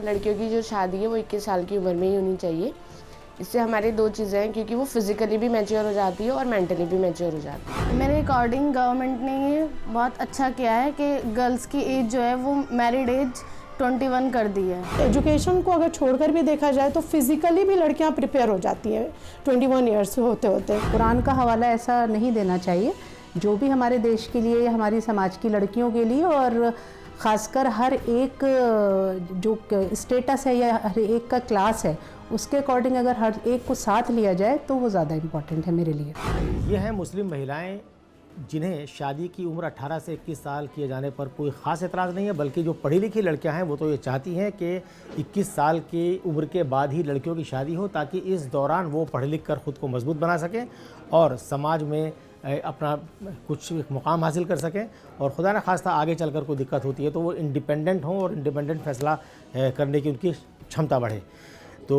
लड़कियों की जो शादी है वो 21 साल की उम्र में ही होनी चाहिए। इससे हमारी दो चीज़ें हैं, क्योंकि वो फिज़िकली भी मैच्योर हो जाती है और मेंटली भी मैच्योर हो जाती है। मेरे अकॉर्डिंग गवर्नमेंट ने ये बहुत अच्छा किया है कि गर्ल्स की एज जो है वो मैरिड एज 21 कर दी है। एजुकेशन को अगर छोड़कर भी देखा जाए तो फिज़िकली भी लड़कियां प्रिपेयर हो जाती हैं 21 ईयर्स होते होते। कुरान का हवाला ऐसा नहीं देना चाहिए जो भी हमारे देश के लिए, हमारी समाज की लड़कियों के लिए और ख़ासकर हर एक जो स्टेटस है या हर एक का क्लास है उसके अकॉर्डिंग अगर हर एक को साथ लिया जाए तो वो ज़्यादा इम्पॉर्टेंट है मेरे लिए। ये हैं मुस्लिम महिलाएं जिन्हें शादी की उम्र 18 से 21 साल किए जाने पर कोई ख़ास एतराज़ नहीं है, बल्कि जो पढ़ी लिखी लड़कियां हैं वो तो ये चाहती हैं कि 21 साल की उम्र के बाद ही लड़कियों की शादी हो, ताकि इस दौरान वो पढ़ लिख कर ख़ुद को मजबूत बना सकें और समाज में अपना कुछ मुकाम हासिल कर सकें, और खुदा न खास्ता आगे चलकर कोई दिक्कत होती है तो वो इंडिपेंडेंट हों और इंडिपेंडेंट फ़ैसला करने की उनकी क्षमता बढ़े। तो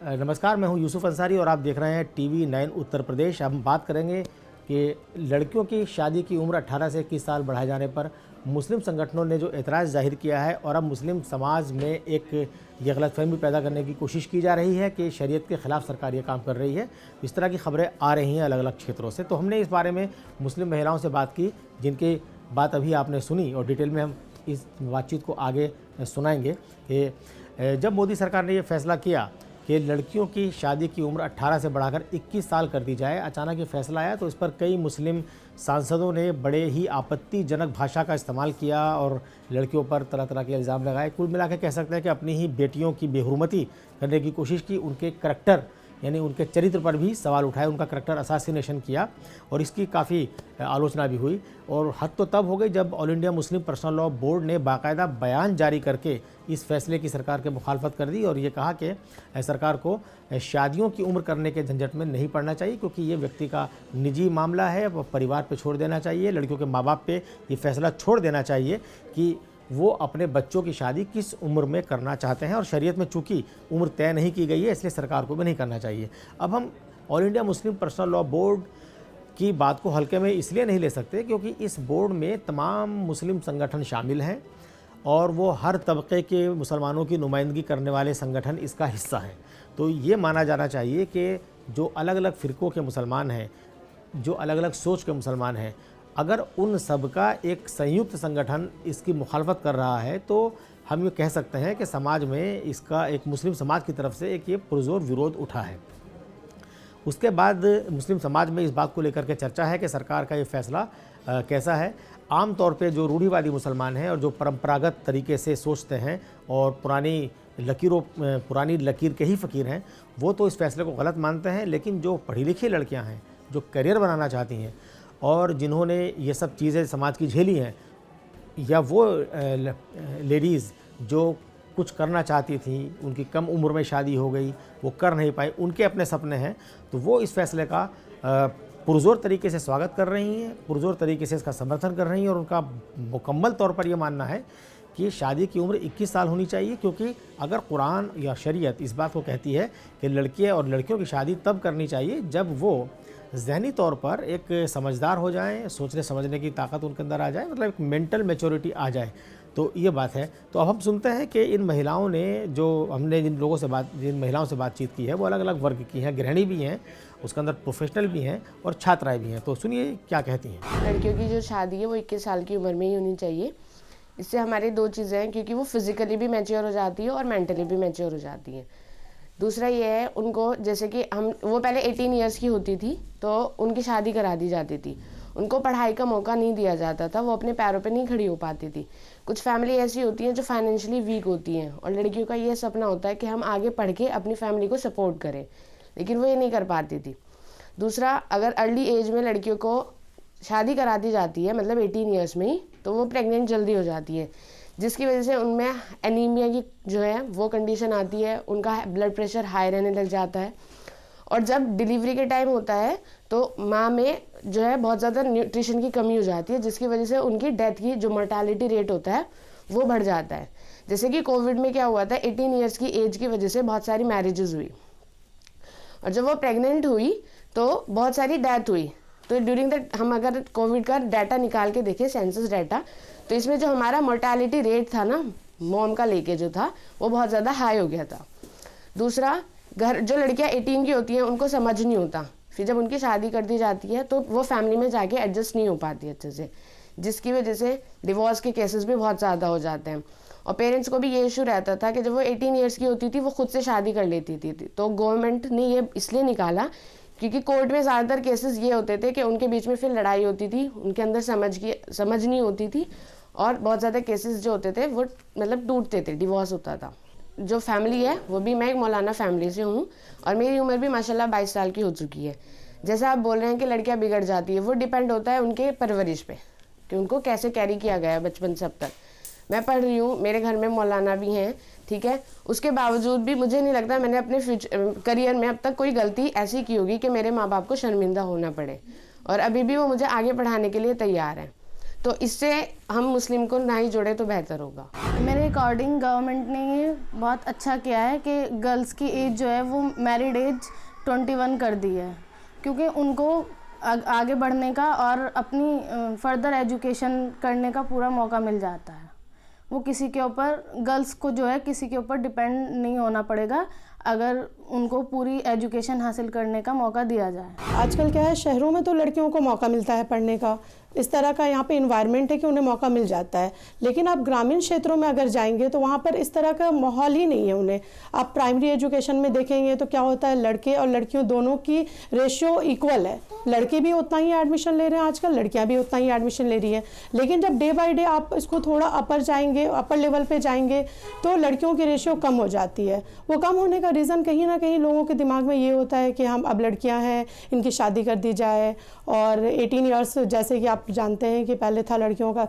नमस्कार, मैं हूं यूसुफ अंसारी और आप देख रहे हैं टीवी 9 उत्तर प्रदेश। अब हम बात करेंगे कि लड़कियों की शादी की उम्र 18 से 21 साल बढ़ाए जाने पर मुस्लिम संगठनों ने जो एतराज़ जाहिर किया है, और अब मुस्लिम समाज में एक ये गलतफहमी पैदा करने की कोशिश की जा रही है कि शरीयत के ख़िलाफ़ सरकार ये काम कर रही है। इस तरह की खबरें आ रही हैं अलग अलग क्षेत्रों से। तो हमने इस बारे में मुस्लिम महिलाओं से बात की, जिनकी बात अभी आपने सुनी, और डिटेल में हम इस बातचीत को आगे सुनाएंगे कि जब मोदी सरकार ने ये फ़ैसला किया कि लड़कियों की शादी की उम्र 18 से बढ़ाकर 21 साल कर दी जाए, अचानक ये फैसला आया तो इस पर कई मुस्लिम सांसदों ने बड़े ही आपत्तिजनक भाषा का इस्तेमाल किया और लड़कियों पर तरह तरह के इल्ज़ाम लगाए। कुल मिला के कह सकते हैं कि अपनी ही बेटियों की बेहुरमती करने की कोशिश की, उनके करैक्टर यानी उनके चरित्र पर भी सवाल उठाए, उनका करैक्टर असासिनेशन किया, और इसकी काफ़ी आलोचना भी हुई। और हद तो तब हो गई जब all India Muslim personal law board ने बाकायदा बयान जारी करके इस फैसले की सरकार के मुखालफत कर दी और ये कहा कि सरकार को शादियों की उम्र करने के झंझट में नहीं पड़ना चाहिए, क्योंकि ये व्यक्ति का निजी मामला है, वो परिवार पे छोड़ देना चाहिए, लड़कियों के माँ बाप पे ये फैसला छोड़ देना चाहिए कि वो अपने बच्चों की शादी किस उम्र में करना चाहते हैं। और शरीयत में चूँकि उम्र तय नहीं की गई है, इसलिए सरकार को भी नहीं करना चाहिए। अब हम all India Muslim personal law board की बात को हल्के में इसलिए नहीं ले सकते क्योंकि इस बोर्ड में तमाम मुस्लिम संगठन शामिल हैं और वो हर तबके के मुसलमानों की नुमाइंदगी करने वाले संगठन इसका हिस्सा हैं। तो ये माना जाना चाहिए कि जो अलग अलग फ़िरक़ों के मुसलमान हैं, जो अलग अलग सोच के मुसलमान हैं, अगर उन सब का एक संयुक्त संगठन इसकी मुखालफत कर रहा है तो हम ये कह सकते हैं कि समाज में इसका एक मुस्लिम समाज की तरफ से एक ये पुरजोर विरोध उठा है। उसके बाद मुस्लिम समाज में इस बात को लेकर के चर्चा है कि सरकार का ये फ़ैसला कैसा है। आम तौर पे जो रूढ़िवादी मुसलमान हैं और जो परंपरागत तरीके से सोचते हैं और पुरानी लकीर के ही फ़कीर हैं, वो तो इस फैसले को गलत मानते हैं। लेकिन जो पढ़ी लिखी लड़कियां हैं, जो करियर बनाना चाहती हैं और जिन्होंने ये सब चीज़ें समाज की झेली हैं, या वो लेडीज़ जो कुछ करना चाहती थी, उनकी कम उम्र में शादी हो गई, वो कर नहीं पाई, उनके अपने सपने हैं, तो वो इस फैसले का पुरजोर तरीके से स्वागत कर रही हैं, पुरजोर तरीके से इसका समर्थन कर रही हैं। और उनका मुकम्मल तौर पर यह मानना है कि शादी की उम्र 21 साल होनी चाहिए, क्योंकि अगर कुरान या शरीयत इस बात को कहती है कि लड़कियां और लड़कियों की शादी तब करनी चाहिए जब वो ज़हनी तौर पर एक समझदार हो जाएं, सोचने समझने की ताकत उनके अंदर आ जाए, मतलब एक मेंटल मैच्योरिटी आ जाए, तो ये बात है। तो अब हम सुनते हैं कि इन महिलाओं ने जिन महिलाओं से बातचीत की है वो अलग अलग वर्ग की हैं, गृहिणी भी हैं, उसके अंदर प्रोफेशनल भी हैं और छात्राएं भी हैं। तो सुनिए क्या कहती हैं। लड़कियों की जो शादी है वो 21 साल की उम्र में ही होनी चाहिए। इससे हमारी दो चीज़ें हैं, क्योंकि वो फिज़िकली भी मैच्योर हो जाती है और मेंटली भी मैच्योर हो जाती है। दूसरा ये है, उनको जैसे कि वो पहले 18 ईयर्स की होती थी तो उनकी शादी करा दी जाती थी, उनको पढ़ाई का मौका नहीं दिया जाता था, वो अपने पैरों पे नहीं खड़ी हो पाती थी। कुछ फैमिली ऐसी होती हैं जो फाइनेंशियली वीक होती हैं और लड़कियों का ये सपना होता है कि हम आगे पढ़ के अपनी फैमिली को सपोर्ट करें, लेकिन वो ये नहीं कर पाती थी। दूसरा, अगर अर्ली एज में लड़कियों को शादी करा दी जाती है, मतलब 18 ईयर्स में ही, तो वो प्रेग्नेंट जल्दी हो जाती है, जिसकी वजह से उनमें एनीमिया की जो है वो कंडीशन आती है, उनका ब्लड प्रेशर हाई रहने लग जाता है। और जब डिलीवरी के टाइम होता है तो माँ में जो है बहुत ज़्यादा न्यूट्रिशन की कमी हो जाती है, जिसकी वजह से उनकी डेथ की जो मोर्टालिटी रेट होता है वो बढ़ जाता है। जैसे कि कोविड में क्या हुआ था, 18 ईयर्स की एज की वजह से बहुत सारी मैरिजेस हुई, और जब वो प्रेग्नेंट हुई तो बहुत सारी डेथ हुई। तो ड्यूरिंग द हम अगर कोविड का डाटा निकाल के देखें, सेंसस डाटा, तो इसमें जो हमारा मोर्टालिटी रेट था ना, मॉम का लेके जो था वो बहुत ज़्यादा हाई हो गया था। दूसरा, घर जो लड़कियां 18 की होती हैं उनको समझ नहीं होता, फिर जब उनकी शादी कर दी जाती है तो वो फैमिली में जाके एडजस्ट नहीं हो पाती अच्छे से, जिसकी वजह से डिवोर्स के केसेस भी बहुत ज़्यादा हो जाते हैं। और पेरेंट्स को भी ये इशू रहता था कि जब वो 18 ईयर्स की होती थी वो खुद से शादी कर लेती थी। तो गवर्नमेंट ने ये इसलिए निकाला क्योंकि कोर्ट में ज़्यादातर केसेस ये होते थे कि उनके बीच में फिर लड़ाई होती थी, उनके अंदर समझ नहीं होती थी और बहुत ज़्यादा केसेस जो होते थे वो मतलब टूटते थे, डिवोर्स होता था। जो फैमिली है वो भी, मैं एक मौलाना फैमिली से हूँ और मेरी उम्र भी माशाल्लाह 22 साल की हो चुकी है। जैसा आप बोल रहे हैं कि लड़कियाँ बिगड़ जाती है, वो डिपेंड होता है उनके परवरिश पे कि उनको कैसे कैरी किया गया है बचपन से अब तक। मैं पढ़ रही हूँ, मेरे घर में मौलाना भी हैं, ठीक है, उसके बावजूद भी मुझे नहीं लगता मैंने अपने करियर में अब तक कोई गलती ऐसी की होगी कि मेरे माँ बाप को शर्मिंदा होना पड़े, और अभी भी वो मुझे आगे पढ़ाने के लिए तैयार हैं। तो इससे हम मुस्लिम को ना ही जोड़े तो बेहतर होगा। मेरे अकॉर्डिंग गवर्नमेंट ने ये बहुत अच्छा किया है कि गर्ल्स की एज जो है वो मैरिड एज 21 कर दी है, क्योंकि उनको आगे बढ़ने का और अपनी फर्दर एजुकेशन करने का पूरा मौका मिल जाता है। वो किसी के ऊपर, गर्ल्स को जो है किसी के ऊपर डिपेंड नहीं होना पड़ेगा अगर उनको पूरी एजुकेशन हासिल करने का मौका दिया जाए। आजकल क्या है, शहरों में तो लड़कियों को मौका मिलता है पढ़ने का, इस तरह का यहाँ पे इन्वायरमेंट है कि उन्हें मौका मिल जाता है। लेकिन आप ग्रामीण क्षेत्रों में अगर जाएंगे तो वहाँ पर इस तरह का माहौल ही नहीं है उन्हें। आप प्राइमरी एजुकेशन में देखेंगे तो क्या होता है, लड़के और लड़कियों दोनों की रेशियो इक्वल है। लड़के भी उतना ही एडमिशन ले रहे हैं आजकल, लड़कियाँ भी उतना ही एडमिशन ले रही हैं। लेकिन जब डे बाई डे आप इसको थोड़ा अपर लेवल पर जाएंगे तो लड़कियों की रेशियो कम हो जाती है। वो कम होने का रीज़न कहीं ना कहीं लोगों के दिमाग में ये होता है कि हम अब लड़कियां हैं, इनकी शादी कर दी जाए। और 18 ईयर्स, जैसे कि आप जानते हैं कि पहले था लड़कियों का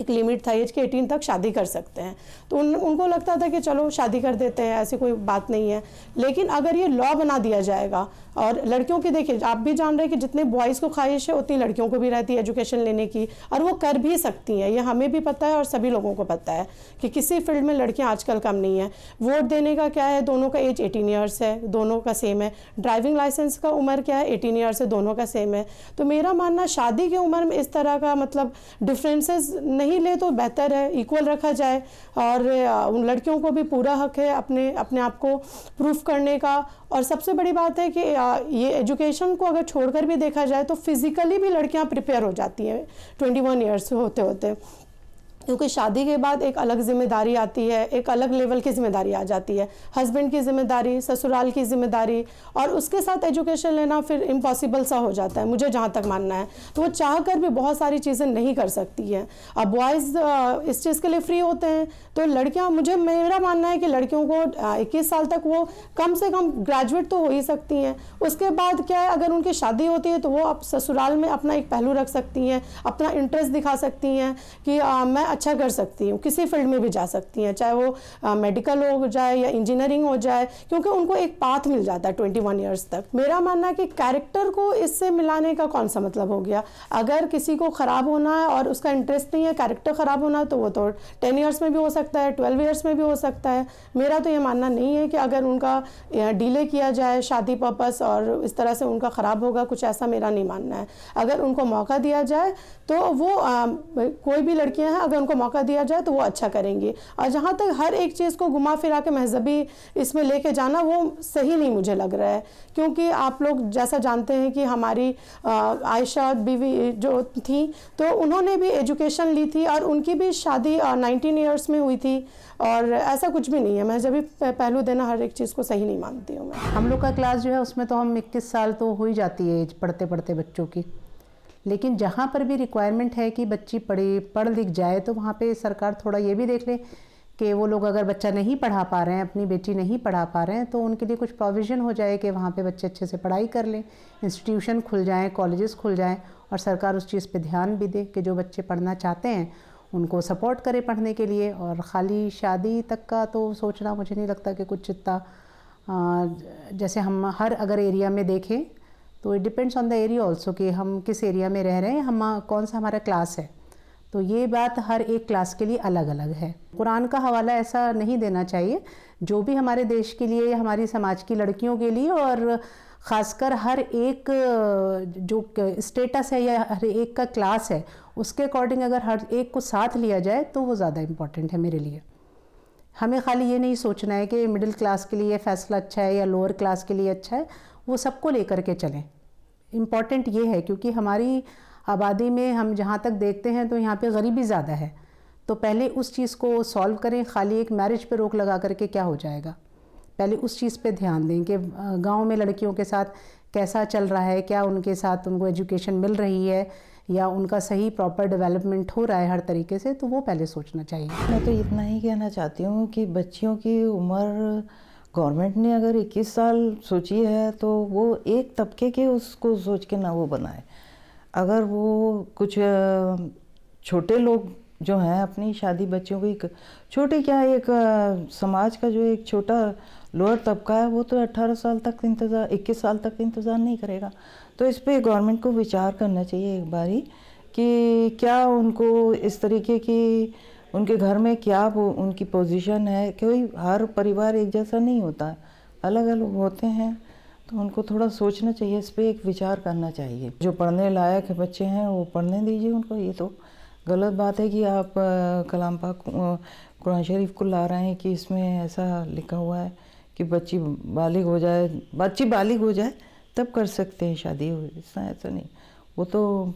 एक लिमिट था एज के 18 तक शादी कर सकते हैं, तो उनको लगता था कि चलो शादी कर देते हैं, ऐसी कोई बात नहीं है। लेकिन अगर ये लॉ बना दिया जाएगा, और लड़कियों की देखिए, आप भी जान रहे हैं कि जितने बॉयज़ को ख्वाहिश है उतनी लड़कियों को भी रहती है एजुकेशन लेने की, और वो कर भी सकती हैं। ये हमें भी पता है और सभी लोगों को पता है कि किसी फील्ड में लड़कियां आजकल कम नहीं है। वोट देने का क्या है, दोनों का एज 18 ईयर्स है, दोनों का सेम है। ड्राइविंग लाइसेंस का उम्र क्या है, 18 ईयर्स है, दोनों का सेम है। तो मेरा मानना, शादी की उम्र में इस तरह का मतलब डिफरेंसेस नहीं ले तो बेहतर है, इक्वल रखा जाए। और उन लड़कियों को भी पूरा हक है अपने आप को प्रूफ करने का। और सबसे बड़ी बात है कि ये एजुकेशन को अगर छोड़कर भी देखा जाए तो फिज़िकली भी लड़कियां प्रिपेयर हो जाती हैं 21 ईयर्स होते होते, क्योंकि शादी के बाद एक अलग जिम्मेदारी आती है, एक अलग लेवल की जिम्मेदारी आ जाती है, हस्बैंड की जिम्मेदारी, ससुराल की जिम्मेदारी, और उसके साथ एजुकेशन लेना फिर इम्पॉसिबल सा हो जाता है, मुझे जहाँ तक मानना है। तो वो चाह कर भी बहुत सारी चीज़ें नहीं कर सकती हैं। अब बॉयज़ इस चीज़ के लिए फ्री होते हैं, तो लड़कियाँ, मेरा मानना है कि लड़कियों को 21 साल तक वो कम से कम ग्रेजुएट तो हो ही सकती हैं। उसके बाद क्या है, अगर उनकी शादी होती है तो वो अब ससुराल में अपना एक पहलू रख सकती हैं, अपना इंटरेस्ट दिखा सकती हैं कि मैं अच्छा कर सकती हूँ, किसी फील्ड में भी जा सकती हैं, चाहे वो मेडिकल हो जाए या इंजीनियरिंग हो जाए, क्योंकि उनको एक पाथ मिल जाता है 21 ईयर्स तक। मेरा मानना है कि कैरेक्टर को इससे मिलाने का कौन सा मतलब हो गया। अगर किसी को ख़राब होना है और उसका इंटरेस्ट नहीं है, कैरेक्टर ख़राब होना है, तो वो तो 10 ईयर्स में भी हो सकता है, 12 ईयर्स में भी हो सकता है। मेरा तो ये मानना नहीं है कि अगर उनका डिले किया जाए शादी पर्पस और इस तरह से उनका ख़राब होगा, कुछ ऐसा मेरा नहीं मानना है। अगर उनको मौका दिया जाए तो वो कोई भी लड़कियां हैं, अगर उनको मौका दिया जाए तो वो अच्छा करेंगी। और जहाँ तक हर एक चीज़ को घुमा फिरा के मजहबी इसमें लेके जाना, वो सही नहीं मुझे लग रहा है। क्योंकि आप लोग जैसा जानते हैं कि हमारी आयशा बीवी जो थी, तो उन्होंने भी एजुकेशन ली थी और उनकी भी शादी 19 ईयर्स में हुई थी, और ऐसा कुछ भी नहीं है। मजहबी पहलू देना हर एक चीज़ को सही नहीं मानती हूँ मैं। हम लोग का क्लास जो है उसमें तो हम 21 साल तो हो ही जाती है एज पढ़ते पढ़ते बच्चों की। लेकिन जहाँ पर भी रिक्वायरमेंट है कि बच्ची पढ़ लिख जाए, तो वहाँ पे सरकार थोड़ा ये भी देख ले कि वो लोग अगर बच्चा नहीं पढ़ा पा रहे हैं, अपनी बेटी नहीं पढ़ा पा रहे हैं, तो उनके लिए कुछ प्रोविज़न हो जाए कि वहाँ पे बच्चे अच्छे से पढ़ाई कर लें, इंस्टीट्यूशन खुल जाएँ, कॉलेजेस खुल जाएँ, और सरकार उस चीज़ पे ध्यान भी दे कि जो बच्चे पढ़ना चाहते हैं उनको सपोर्ट करे पढ़ने के लिए। और ख़ाली शादी तक का तो सोचना मुझे नहीं लगता कि कुछ इतना, जैसे हम हर अगर एरिया में देखें तो it depends on the area also कि हम किस एरिया में रह रहे हैं, हम कौन सा हमारा क्लास है। तो ये बात हर एक क्लास के लिए अलग अलग है। कुरान का हवाला ऐसा नहीं देना चाहिए। जो भी हमारे देश के लिए, हमारी समाज की लड़कियों के लिए, और ख़ासकर हर एक जो स्टेटस है या हर एक का क्लास है, उसके अकॉर्डिंग अगर हर एक को साथ लिया जाए तो वो ज़्यादा इम्पॉर्टेंट है मेरे लिए। हमें खाली ये नहीं सोचना है कि मिडिल क्लास के लिए फ़ैसला अच्छा है या लोअर क्लास के लिए अच्छा है, वो सबको लेकर के चलें। इम्पॉर्टेंट ये है क्योंकि हमारी आबादी में हम जहाँ तक देखते हैं तो यहाँ पे गरीबी ज़्यादा है, तो पहले उस चीज़ को सॉल्व करें। खाली एक मैरिज पे रोक लगा करके क्या हो जाएगा, पहले उस चीज़ पे ध्यान दें कि गांव में लड़कियों के साथ कैसा चल रहा है, क्या उनके साथ उनको एजुकेशन मिल रही है या उनका सही प्रॉपर डेवलपमेंट हो रहा है हर तरीके से, तो वो पहले सोचना चाहिए। मैं तो इतना ही कहना चाहती हूँ कि बच्चियों की उम्र गवर्नमेंट ने अगर 21 साल सोची है तो वो एक तबके के उसको सोच के ना वो बनाए। अगर वो कुछ छोटे लोग जो हैं अपनी शादी बच्चियों को एक छोटे क्या एक समाज का जो एक छोटा लोअर तबका है वो तो 18 साल तक इंतज़ार 21 साल तक इंतज़ार नहीं करेगा। तो इस पे गवर्नमेंट को विचार करना चाहिए एक बारी कि क्या उनको इस तरीके की उनके घर में क्या वो उनकी पोजीशन है। कोई हर परिवार एक जैसा नहीं होता है, अलग अलग होते हैं, तो उनको थोड़ा सोचना चाहिए, इस पे एक विचार करना चाहिए। जो पढ़ने लायक बच्चे हैं वो पढ़ने दीजिए उनको। ये तो गलत बात है कि आप कलाम पाक कुरान शरीफ को ला रहे हैं कि इसमें ऐसा लिखा हुआ है कि बच्ची बालिग हो जाए तब कर सकते हैं शादी। ऐसा नहीं, वो तो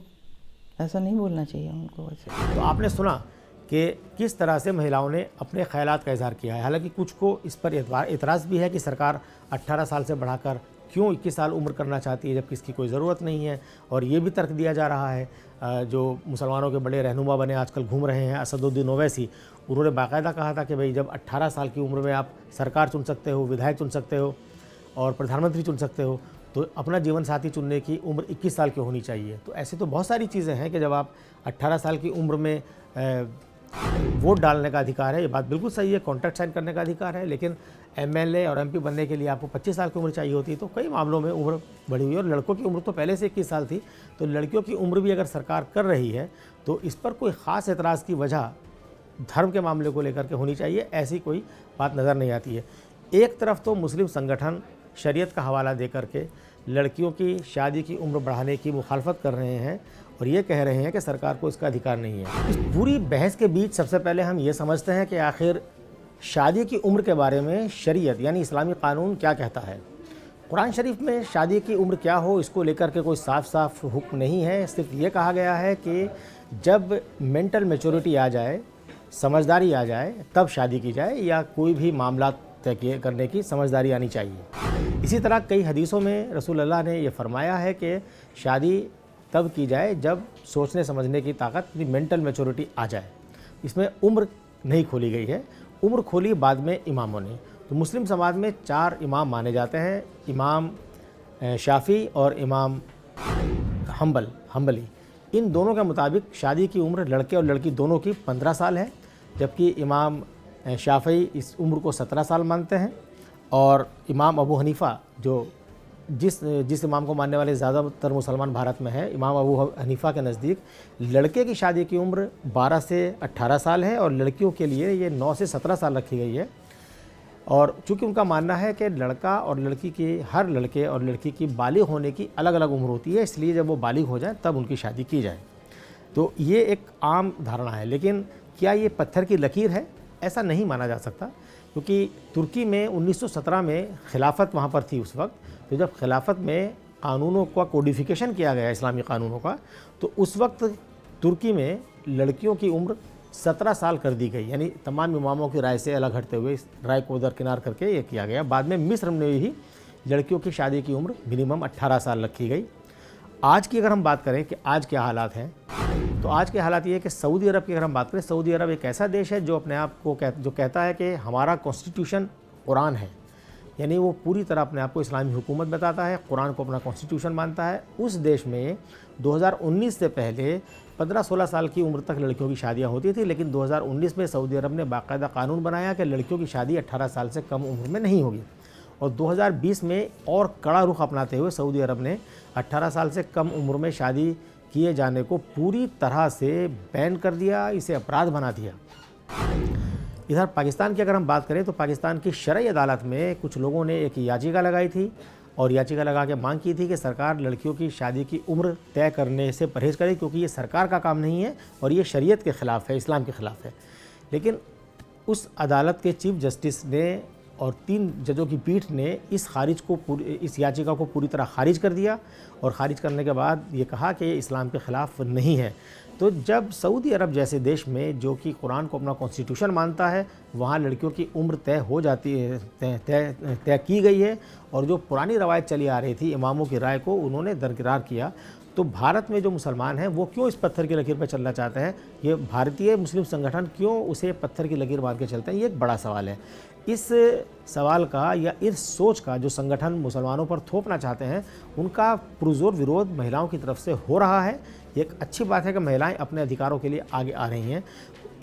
ऐसा नहीं बोलना चाहिए उनको। वैसे तो आपने सुना कि किस तरह से महिलाओं ने अपने ख्यालात का इजहार किया है। हालांकि कुछ को इस पर एतराज़ भी है कि सरकार 18 साल से बढ़ाकर क्यों 21 साल उम्र करना चाहती है जबकि इसकी कोई ज़रूरत नहीं है। और ये भी तर्क दिया जा रहा है, जो मुसलमानों के बड़े रहनुमा बने आजकल घूम रहे हैं, असदुद्दीन ओवैसी, उन्होंने बाकायदा कहा था कि भाई जब 18 साल की उम्र में आप सरकार चुन सकते हो, विधायक चुन सकते हो और प्रधानमंत्री चुन सकते हो, तो अपना जीवन साथी चुनने की उम्र 21 साल की होनी चाहिए। तो ऐसे तो बहुत सारी चीज़ें हैं कि जब आप 18 साल की उम्र में वोट डालने का अधिकार है, ये बात बिल्कुल सही है, कॉन्ट्रैक्ट साइन करने का अधिकार है, लेकिन एमएलए और एमपी बनने के लिए आपको 25 साल की उम्र चाहिए होती है। तो कई मामलों में उम्र बढ़ी हुई है और लड़कों की उम्र तो पहले से 21 साल थी। तो लड़कियों की उम्र भी अगर सरकार कर रही है तो इस पर कोई ख़ास एतराज़ की वजह धर्म के मामले को लेकर के होनी चाहिए, ऐसी कोई बात नज़र नहीं आती है। एक तरफ तो मुस्लिम संगठन शरीयत का हवाला दे करके लड़कियों की शादी की उम्र बढ़ाने की मुखालफत कर रहे हैं और ये कह रहे हैं कि सरकार को इसका अधिकार नहीं है। इस पूरी बहस के बीच सबसे पहले हम ये समझते हैं कि आखिर शादी की उम्र के बारे में शरीयत यानी इस्लामी कानून क्या कहता है। कुरान शरीफ में शादी की उम्र क्या हो इसको लेकर के कोई साफ साफ हुक्म नहीं है। सिर्फ ये कहा गया है कि जब मेंटल मैच्योरिटी आ जाए, समझदारी आ जाए, तब शादी की जाए या कोई भी मामला तय करने की समझदारी आनी चाहिए। इसी तरह कई हदीसों में रसूल अल्लाह ने यह फरमाया है कि शादी तब की जाए जब सोचने समझने की ताकत, मेंटल मैच्योरिटी आ जाए। इसमें उम्र नहीं खोली गई है, उम्र खोली बाद में इमामों ने। तो मुस्लिम समाज में 4 इमाम माने जाते हैं, इमाम शाफ़ी और इमाम हम्बली। इन दोनों के मुताबिक शादी की उम्र लड़के और लड़की दोनों की 15 साल है, जबकि इमाम शाफ़ी इस उम्र को 17 साल मानते हैं और इमाम अबू हनीफ़ा जो जिस इमाम को मानने वाले ज़्यादातर मुसलमान भारत में है, इमाम अबू हनीफ़ा के नज़दीक लड़के की शादी की उम्र 12 से 18 साल है और लड़कियों के लिए ये 9 से 17 साल रखी गई है। और चूँकि उनका मानना है कि लड़का और लड़की की, हर लड़के और लड़की की बालिग होने की अलग अलग उम्र होती है, इसलिए जब वो बालिग हो जाए तब उनकी शादी की जाए। तो ये एक आम धारणा है, लेकिन क्या ये पत्थर की लकीर है? ऐसा नहीं माना जा सकता, क्योंकि तुर्की में 1917 में खिलाफत वहाँ पर थी उस वक्त। तो जब खिलाफत में कानूनों का कोडिफिकेशन किया गया इस्लामी कानूनों का, तो उस वक्त तुर्की में लड़कियों की उम्र 17 साल कर दी गई, यानी तमाम इमामों की राय से अलग हटते हुए इस राय को दरकिनार करके ये किया गया। बाद में मिस्र में भी लड़कियों की शादी की उम्र मिनिमम 18 साल रखी गई। आज की अगर हम बात करें कि आज क्या हालात हैं, तो आज के हालात ये है कि सऊदी अरब की अगर हम बात करें, सऊदी अरब एक ऐसा देश है जो अपने आप को जो कहता है कि हमारा कॉन्स्टिट्यूशन कुरान है, यानी वो पूरी तरह अपने आप को इस्लामी हुकूमत बताता है, कुरान को अपना कॉन्स्टिट्यूशन मानता है। उस देश में 2019 से पहले 15-16 साल की उम्र तक लड़कियों की शादियां होती थी, लेकिन 2019 में सऊदी अरब ने बाकायदा कानून बनाया कि लड़कियों की शादी 18 साल से कम उम्र में नहीं होगी। और 2020 में और कड़ा रुख अपनाते हुए सऊदी अरब ने 18 साल से कम उम्र में शादी किए जाने को पूरी तरह से बैन कर दिया, इसे अपराध बना दिया। इधर पाकिस्तान की अगर हम बात करें तो पाकिस्तान की शरई अदालत में कुछ लोगों ने एक याचिका लगाई थी और याचिका लगा के मांग की थी कि सरकार लड़कियों की शादी की उम्र तय करने से परहेज़ करे, क्योंकि ये सरकार का काम नहीं है और ये शरीयत के ख़िलाफ़ है, इस्लाम के ख़िलाफ़ है। लेकिन उस अदालत के चीफ जस्टिस ने और 3 जजों की पीठ ने इस याचिका को पूरी तरह खारिज कर दिया और ख़ारिज करने के बाद ये कहा कि ये इस्लाम के ख़िलाफ़ नहीं है। तो जब सऊदी अरब जैसे देश में जो कि कुरान को अपना कॉन्स्टिट्यूशन मानता है, वहाँ लड़कियों की उम्र तय हो जाती है, तय की गई है और जो पुरानी रवायत चली आ रही थी इमामों की राय को उन्होंने दरकिरार किया, तो भारत में जो मुसलमान हैं वो क्यों इस पत्थर की लकीर पर चलना चाहते हैं? ये भारतीय मुस्लिम संगठन क्यों उसे पत्थर की लकीर बांध के चलते हैं? ये एक बड़ा सवाल है। इस सवाल का या इस सोच का जो संगठन मुसलमानों पर थोपना चाहते हैं, उनका पुरजोर विरोध महिलाओं की तरफ से हो रहा है। ये एक अच्छी बात है कि महिलाएं अपने अधिकारों के लिए आगे आ रही हैं।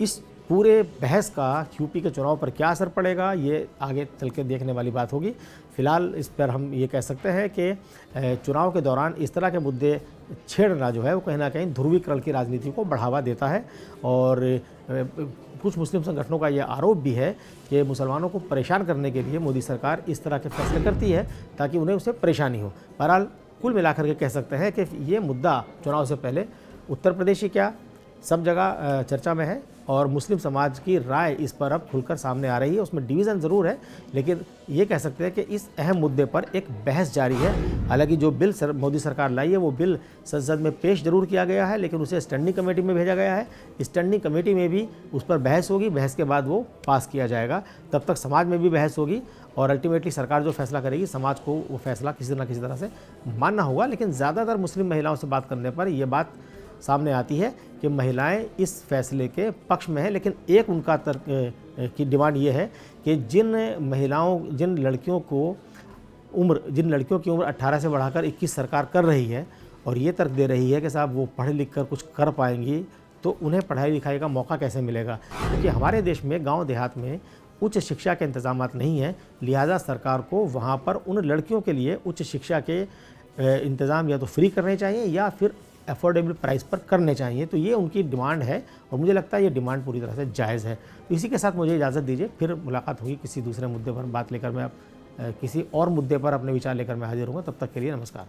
इस पूरे बहस का यूपी के चुनाव पर क्या असर पड़ेगा, ये आगे चल के देखने वाली बात होगी। फ़िलहाल इस पर हम ये कह सकते हैं कि चुनाव के दौरान इस तरह के मुद्दे छेड़ना जो है वो कहीं ना कहीं ध्रुवीकरण की राजनीति को बढ़ावा देता है और कुछ मुस्लिम संगठनों का ये आरोप भी है कि मुसलमानों को परेशान करने के लिए मोदी सरकार इस तरह के फैसले करती है ताकि उन्हें उससे परेशानी हो। बहरहाल कुल मिलाकर के कह सकते हैं कि ये मुद्दा चुनाव से पहले उत्तर प्रदेश ही क्या सब जगह चर्चा में है और मुस्लिम समाज की राय इस पर अब खुलकर सामने आ रही है। उसमें डिवीज़न ज़रूर है, लेकिन ये कह सकते हैं कि इस अहम मुद्दे पर एक बहस जारी है। हालांकि जो बिल मोदी सरकार लाई है वो बिल संसद में पेश जरूर किया गया है, लेकिन उसे स्टैंडिंग कमेटी में भेजा गया है। स्टैंडिंग कमेटी में भी उस पर बहस होगी, बहस के बाद वो पास किया जाएगा। तब तक समाज में भी बहस होगी और अल्टीमेटली सरकार जो फैसला करेगी, समाज को वो फैसला किसी न किसी तरह से मानना होगा। लेकिन ज़्यादातर मुस्लिम महिलाओं से बात करने पर यह बात सामने आती है कि महिलाएं इस फैसले के पक्ष में हैं, लेकिन एक उनका तर्क की डिमांड ये है कि जिन लड़कियों की उम्र 18 से बढ़ाकर 21 सरकार कर रही है और ये तर्क दे रही है कि साहब वो पढ़ लिख कर कुछ कर पाएंगी, तो उन्हें पढ़ाई लिखाई का मौका कैसे मिलेगा? क्योंकि हमारे देश में गाँव देहात में उच्च शिक्षा के इंतजाम नहीं हैं, लिहाजा सरकार को वहाँ पर उन लड़कियों के लिए उच्च शिक्षा के इंतज़ाम या तो फ्री करने चाहिए या फिर अफोर्डेबल प्राइस पर करने चाहिए। तो ये उनकी डिमांड है और मुझे लगता है ये डिमांड पूरी तरह से जायज़ है। तो इसी के साथ मुझे इजाज़त दीजिए, फिर मुलाकात होगी किसी दूसरे मुद्दे पर बात लेकर। मैं किसी और मुद्दे पर अपने विचार लेकर मैं हाजिर हूँगा। तब तक के लिए नमस्कार।